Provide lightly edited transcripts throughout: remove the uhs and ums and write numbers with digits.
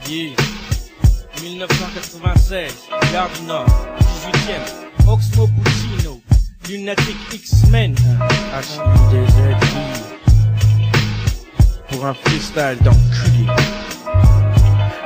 Yeah. 1996, Gare du Nord, 18ème, Oxmo Puccino, Lunatic X-Men, HIDZI, pour un freestyle d'enculé.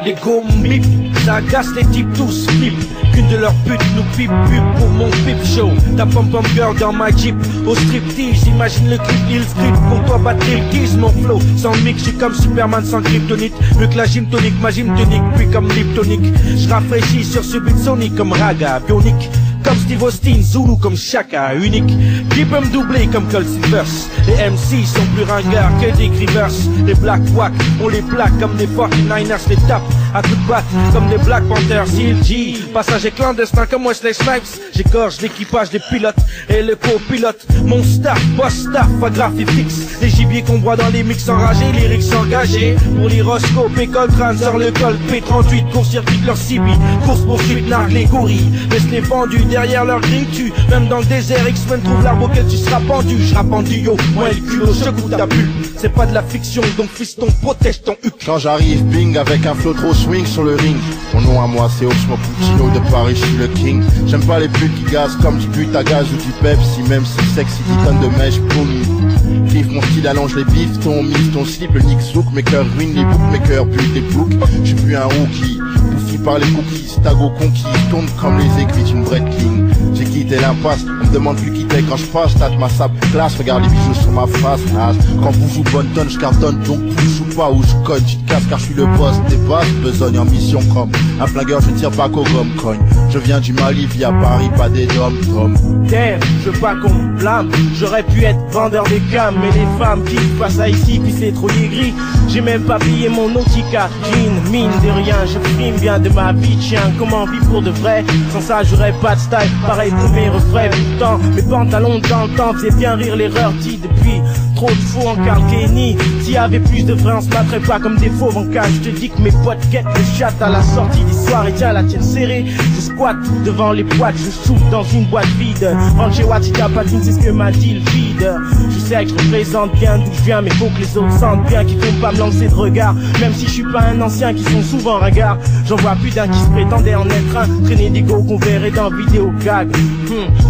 Les go mip, ça agace les types tous flip. Qu'une de leurs putes nous pipe pub pour mon pip show. Ta pom-pom girl dans ma jeep au striptease. J'imagine le clip, il script pour toi battre le kiss. Mon flow sans mix, j'suis comme Superman sans kryptonite. Mieux que la gym tonique, ma gym tonique, puis comme Liptonic. J'rafraîchis sur ce beat sonique comme Raga, bionique. Comme Steve Austin, Zulu comme Chaka, unique. Qui peut me doubler comme Cold Silvers. Les MC sont plus ringards que des Grievers. Les Black Wack, on les plaque comme des 49ers, les tape à coups de batte comme des Black Panthers. CLG, passager clandestin comme Wesley Snipes. J'égorge l'équipage des pilotes et le copilote. Mon staff, boss staff, pas graphie fixe. Les gibiers qu'on boit dans les mix enragés, lyrics engagés. Pour l'hiroscope et Coltrane sur le col P38, court-circuit leur CB. Course poursuite, nargue les gorilles. Laisse les pendus derrière leur grille tue. Même dans le désert, X-Men trouve l'arbre auquel tu seras pendu. J'rappe en duo, moi et le culot, je goûte ta bulle. C'est pas de la fiction, donc fiston, protège ton huc. Quand j'arrive, bing, avec un flow trop swing sur le ring. Mon nom à moi c'est Oxmo Puccino de Paris, je suis le king. J'aime pas les putes qui gazent comme du but à gaz ou du Pepsi. Même si sexy, 10 tonnes de mèche, boum. Kiffe mon style, allonge les bifs, ton mix, ton slip, le nick zouk. Mes cœurs ruinent les boucs, mes cœurs butent les boucs. J'suis plus un rookie, bouffi par les cookies. Tago conquis, tourne comme les aiguilles d'une bread king. J'ai quitté l'impasse, on me demande plus qui t'es quand je passe. Tâte ma sable classe, regarde les bijoux sur ma face, nage. Quand vous jouez bonne tonne, je cartonne, donc vous joue pas ou je cogne. Tu te casses car je suis le boss des basses, besogne en mission comme un flingueur, je tire pas qu'au gomme cogne. Je viens du Mali via Paris, pas des dom-tom. Damn, je veux pas qu'on me blâme. J'aurais pu être vendeur des cams, mais les femmes qui passent à ici, puis c'est trop gris. J'ai même pas payé mon Nautica jean, mine de rien, je prime bien de ma vie, tiens, comment vivre pour de vrai. Sans ça j'aurais pas de style, pareil pour mes refrains. Pourtant, mes pantalons dans le temps faisaient bien rire l'erreur dit depuis. Trop de faux en Carl Kenny. S'il y avait plus de vrai, on se battrait pas comme des fauves en cas. Je te dis que mes potes guettent le chat à la sortie des soirées. Tiens, la tienne serrée, je squatte devant les boîtes, je souffle dans une boîte vide. Rentre chez Watita Patine, c'est ce que m'a dit le vide. Je sais que je représente bien d'où je viens, mais faut que les autres sentent bien qu'ils vont pas me lancer de regard. Même si je suis pas un ancien qui sont souvent ringards. J'en vois plus d'un qui se prétendait en être un. Traîner des go qu'on verrait dans vidéo gag.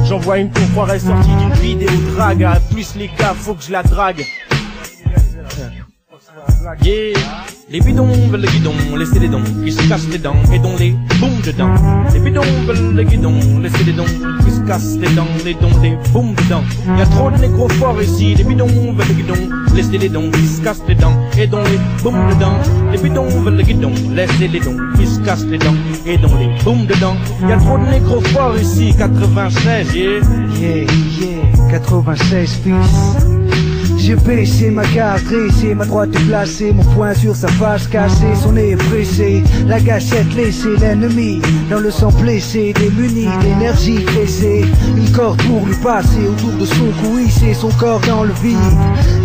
J'en vois une qu'on croirait sortie d'une vidéo drague. Plus les gars, faut que je la drague. Yeah. Les bidons veulent le guidon, laissez les dons, qui se cassent les dents et dont les boum dedans. Les bidons veulent le guidon, laissez les dons, qui se cassent les dents et dont les boum dedans. Y'a trop de négros forts ici, les bidons veulent le guidon, laissez les dons, qui se cassent les dents et dont les boum dedans. Les bidons veulent le guidon, laissez les dons, qui se cassent les dents et dont les boum dedans. Y'a trop de négros forts ici, 96, yeah. Yeah, yeah, 96 fils. J'ai baissé ma carte, dressé, ma droite est placée, mon poing sur sa face cassée, son nez est pressé, la gâchette laissée, l'ennemi dans le sang blessé, démuni d'énergie blessée, une corde pour lui passer autour de son cou, hisser son corps dans le vide,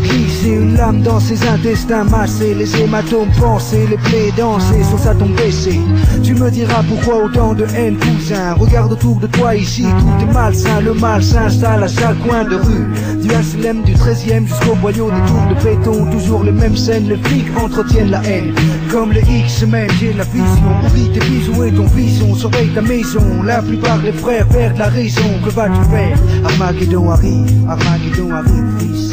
glisser une lame dans ses intestins massés, les hématomes pensés, les plaies dansées, sur sa tombe baissée. Tu me diras pourquoi autant de haine, cousin, regarde autour de toi ici, tout est malsain, le mal s'installe à chaque coin de rue, du HLM du 13e jusqu'au boyau des tours de béton, toujours les mêmes scènes, les flics entretiennent la haine. Comme les X-Men, j'ai la vision, oublie tes bisous et ton vision, surveille ta maison, la plupart des frères perdent la raison, que vas-tu faire? Armageddon arrive, fils.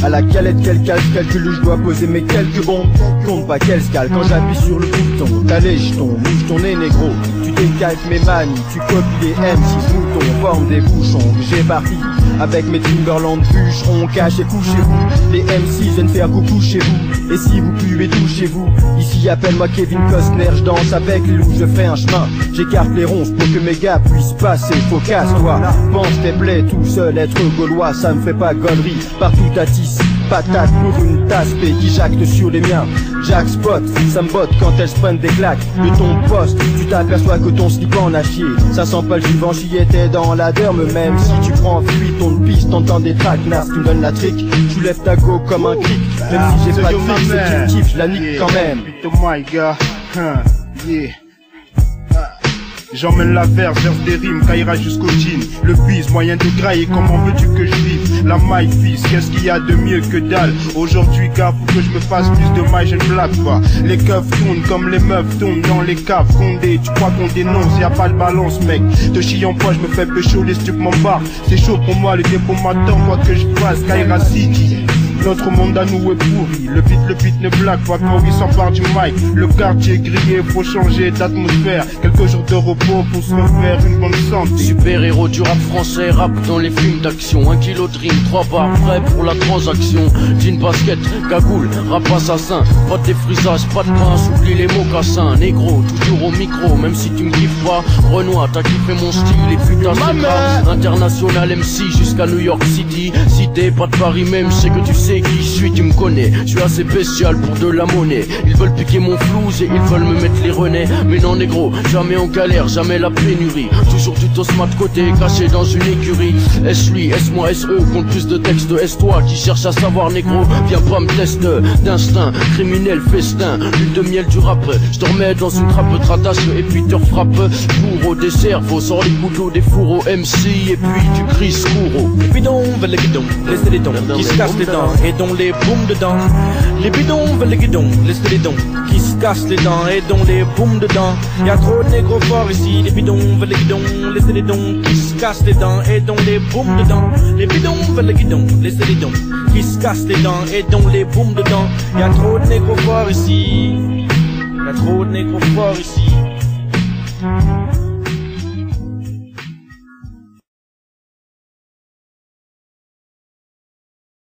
À la calette, quel calcul où je dois poser mes quelques bombes. Compte pas qu'elle scale quand j'appuie sur le bouton. T'as les jetons, bouge ton nez négro. Tu décalques mes manies, tu copies les M6 moutons, forme des bouchons. J'ai parti avec mes Timberland bûcherons, cachez couchez-vous. Les M6 viennent faire coucou chez vous. Et si vous puez tout chez vous, ici appelle-moi Kevin Costner, je danse avec les loups, je fais un chemin. J'écarte les ronces pour que mes gars puissent passer. Faut casse-toi, pense tes plaies tout seul, être gaulois, ça me fait pas gonnerie. Partout à tisser, patate pour une tasse P qui jacte sur les miens. Jack Spot, ça me botte quand elles se prennent des claques. De ton poste, tu t'aperçois que ton slip en acier. Ça sent pas le suivant, j'y étais dans la derme. Même si tu prends fuite, ton piste, t'entends des traquenards, tu me donnes la trick. Tu lèves ta go comme un cric. Même si j'ai pas de fric, c'est kiff, je la nique quand même. My gars, yeah. J'emmène la verse des rimes, caillera jusqu'au jean. Le bise, moyen de grailler, comment veux-tu que je vive? la maille fils, qu'est-ce qu'il y a de mieux que dalle? Aujourd'hui gars, faut que je me fasse plus de maille, je ne blague pas. Les keufs tournent comme les meufs tournent dans les caves. Condé, tu crois qu'on dénonce, y a pas de balance mec. De chie en poids, je me fais pécho, les stups m'embarquent. C'est chaud pour moi, le dépôt m'attend, quoi que je fasse, Kaira City. Notre monde à nous est pourri, le beat ne blague pas quand il s'empare du mic. Le quartier grillé, faut changer d'atmosphère. Quelques jours de repos pour se refaire une bonne santé. Super héros du rap français, rap dans les films d'action. 1 kilo de rime, 3 barres prêts pour la transaction. Jean basket, cagoule, rap assassin. Pas de défrisage, pas de pince, oublie les mocassins. Négro, toujours au micro, même si tu me kiffes pas. Renoir, t'as kiffé mon style et putain c'est grave. International MC jusqu'à New York City. Si t'es pas de Paris même, c'est que tu sais qui je suis, tu me connais. Je suis assez bestial pour de la monnaie. Ils veulent piquer mon flouze et ils veulent me mettre les renais. Mais non négro, jamais en galère, jamais la pénurie. Toujours du tosma de côté, caché dans une écurie. Est-ce lui, est-ce moi, est-ce eux, compte plus de textes. Est-ce toi qui cherche à savoir négro, viens pas me tester. D'instinct, criminel, festin, l'huile de miel du rap. Je te remets dans une trappe, te rattache et puis te refrappe. Pour au dessert, faut sort les couteaux des fourreaux MC et puis tu cries secours. Les bidons veulent les guidons, laissez les dons qui se cassent les dents et dont les boum dedans. Les bidons veulent les guidons, laissez les dons qui se cassent les dents et dont les boum dedans. Y'a trop de négros forts ici. Les bidons veulent les guidons, laissez les dons qui se cassent les dents et dont les boum dedans. Les bidons veulent les guidons, laissez les dons qui se cassent les dents et dont les boum dedans. Y'a trop de négros forts ici. Y'a trop de négros forts ici.